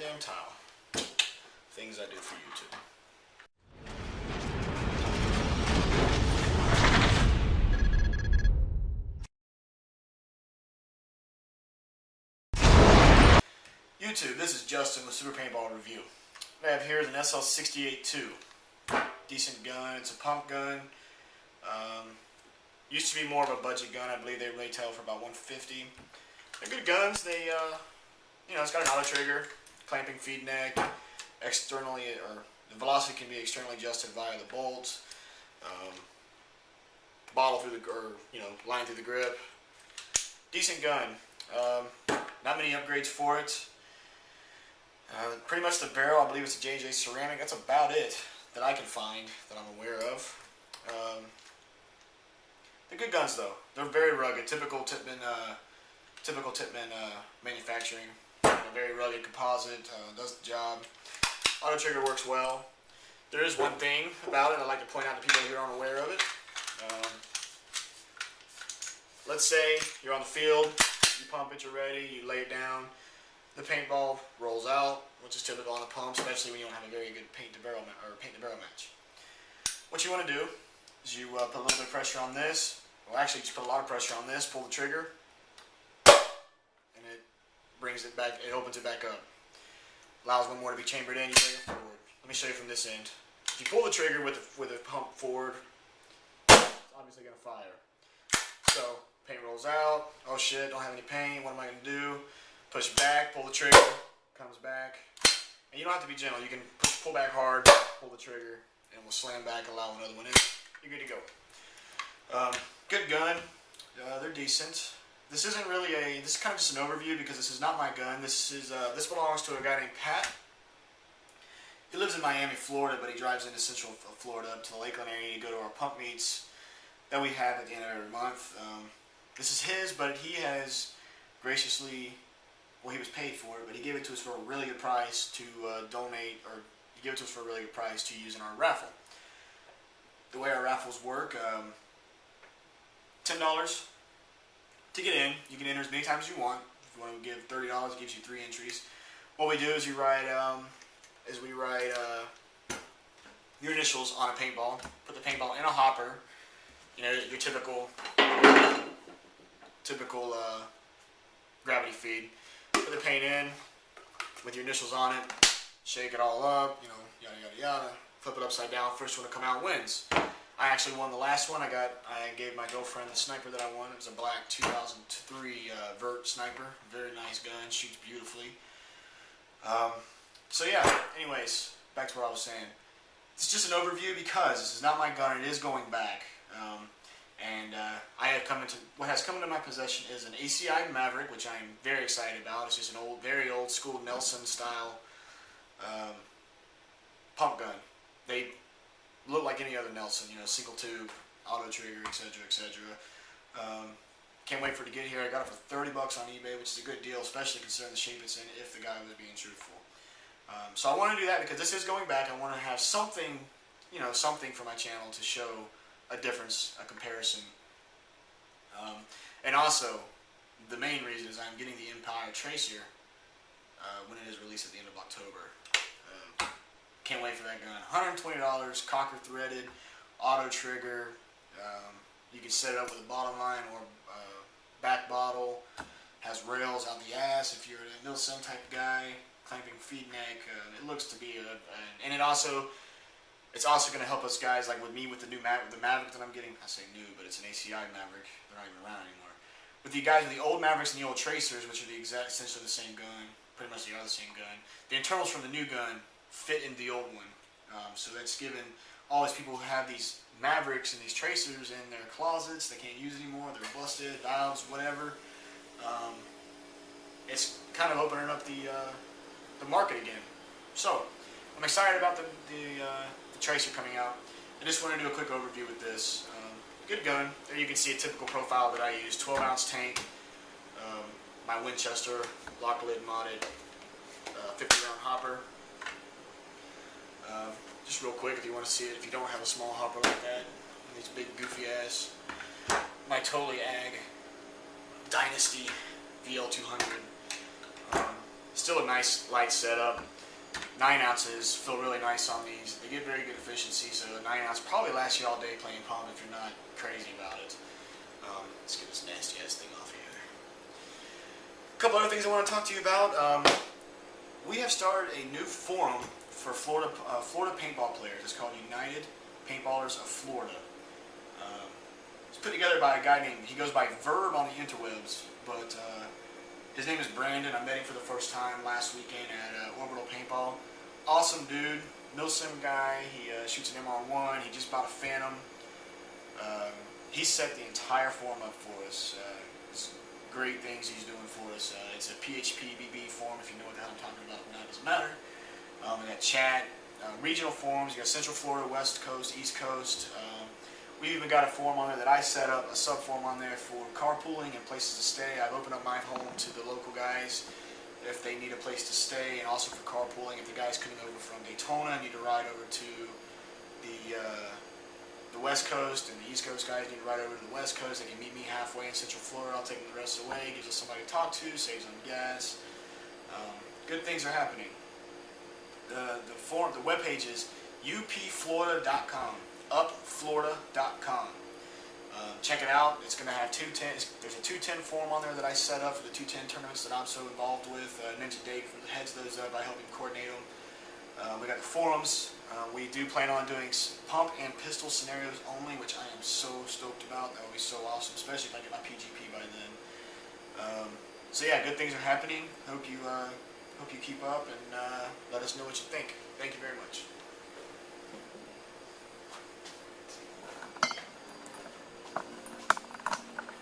goddamn towel. Things I do for YouTube. YouTube, this is Justin with Super Paintball Review. What I have here is an SL-68II. Decent gun. It's a pump gun. Used to be more of a budget gun. I believe they retail for about $150. They're good guns. They, it's got an auto trigger, clamping feed neck, externally, or the velocity can be externally adjusted via the bolts. Bottle through the, line through the grip. Decent gun. Not many upgrades for it. Pretty much the barrel, I believe it's a JJ ceramic. That's about it that I can find that I'm aware of. They're good guns though. They're very rugged. Typical Tippmann manufacturing. Very rugged composite. Does the job. Auto trigger works well. There is one thing about it I'd like to point out to people who aren't aware of it. Let's say you're on the field, you pump it, you're ready, you lay it down. The paintball rolls out, which is typical on a pump, especially when you don't have a very good paint to barrel match. What you want to do is you put a little bit of pressure on this. Well, actually, just put a lot of pressure on this. Pull the trigger, and it brings it back. It opens it back up. Allows one more to be chambered in. You bring it forward. Let me show you from this end. If you pull the trigger with the pump forward, it's obviously going to fire. So paint rolls out. Oh shit! Don't have any paint. What am I going to do? Push back, pull the trigger, comes back. And you don't have to be gentle. You can pull back hard, pull the trigger, and it will slam back, allow another one in. You're good to go. Good gun. They're decent. This isn't really this is kind of just an overview because this is not my gun. This belongs to a guy named Pat. He lives in Miami, Florida, but he drives into Central Florida up to the Lakeland area to go to our pump meets that we have at the end of every month. This is his, but he has graciously, well, he was paid for it, but he gave it to us for a really good price to donate, or he gave it to us for a really good price to use in our raffle. The way our raffles work, $10 to get in. You can enter as many times as you want. If you want to give $30, it gives you 3 entries. What we do is we write your initials on a paintball. Put the paintball in a hopper. You know, your typical gravity feed. Put the paint in with your initials on it. Shake it all up. Yada yada yada. Flip it upside down. First one to come out wins. I actually won the last one. I gave my girlfriend the sniper that I won. It was a black 2003 Vert sniper. Very nice gun. Shoots beautifully. So yeah. Anyways, back to what I was saying. It's just an overview because this is not my gun. It is going back. What has come into my possession is an ACI Maverick, which I am very excited about. It's just an very old school Nelson style pump gun. They look like any other Nelson, single tube, auto trigger, etc., etc. Can't wait for it to get here. I got it for $30 on eBay, which is a good deal, especially considering the shape it's in. If the guy was being truthful, so I want to do that because this is going back. I want to have something, something for my channel to show a difference, a comparison. And also, the main reason is I'm getting the Empire Tracer when it is released at the end of October. Can't wait for that gun. $120, cocker threaded, auto trigger. You can set it up with a bottom line or back bottle. Has rails out the ass if you're a Nilsson type guy. Clamping feed neck. It looks to be and it's also going to help us guys like with me with the new the Maverick that I'm getting. I say new, but it's an ACI Maverick. They're not even around anymore. With you guys with the old Mavericks and the old Tracers, which are essentially the same gun, pretty much they are the same gun. The internals from the new gun fit in the old one, so that's given all these people who have these Mavericks and these Tracers in their closets. They can't use anymore. They're busted, valves, whatever. It's kind of opening up the market again. So I'm excited about the Tracer coming out. I just want to do a quick overview with this. Good gun. There you can see a typical profile that I use. 12-ounce tank. My Winchester lock lid modded 50-round hopper. Just real quick, if you want to see it, if you don't have a small hopper like that, these big goofy ass, my Totally Ag Dynasty VL200. Still a nice light setup. 9 ounces feel really nice on these. They get very good efficiency, so a 9 ounce probably lasts you all day playing pump if you're not crazy about it. Let's get this nasty ass thing off here. A couple other things I want to talk to you about. We have started a new forum for Florida paintball players. It's called United Paintballers of Florida. It's put together by a guy named, he goes by Verb on the interwebs, but his name is Brandon. I met him for the first time last weekend at Orbital Paintball. Awesome dude, milsim guy. He shoots an MR1. He just bought a Phantom. He set the entire forum up for us. It's great things he's doing for us. It's a PHP BB forum. If you know what the hell I'm talking about, it doesn't matter. We got chat, regional forums. You got Central Florida, West Coast, East Coast. We even got a forum on there that I set up, a sub forum on there for carpooling and places to stay. I've opened up my home to the local guys if they need a place to stay, and also for carpooling. If the guys coming over from Daytona need to ride over to the West Coast, and the East Coast guys need to ride over to the West Coast, they can meet me halfway in Central Florida. I'll take them the rest of the way. Gives us somebody to talk to, saves on gas. Good things are happening. The webpage is upflorida.com. upflorida.com. Check it out. It's going to have 210. There's a 210 forum on there that I set up for the 210 tournaments that I'm so involved with. Ninja Dave heads those up. I help him coordinate them. We got the forums. We do plan on doing pump and pistol scenarios only, which I am so stoked about. That would be so awesome, especially if I get my PGP by then. So yeah, good things are happening. Hope you keep up and let us know what you think. Thank you very much.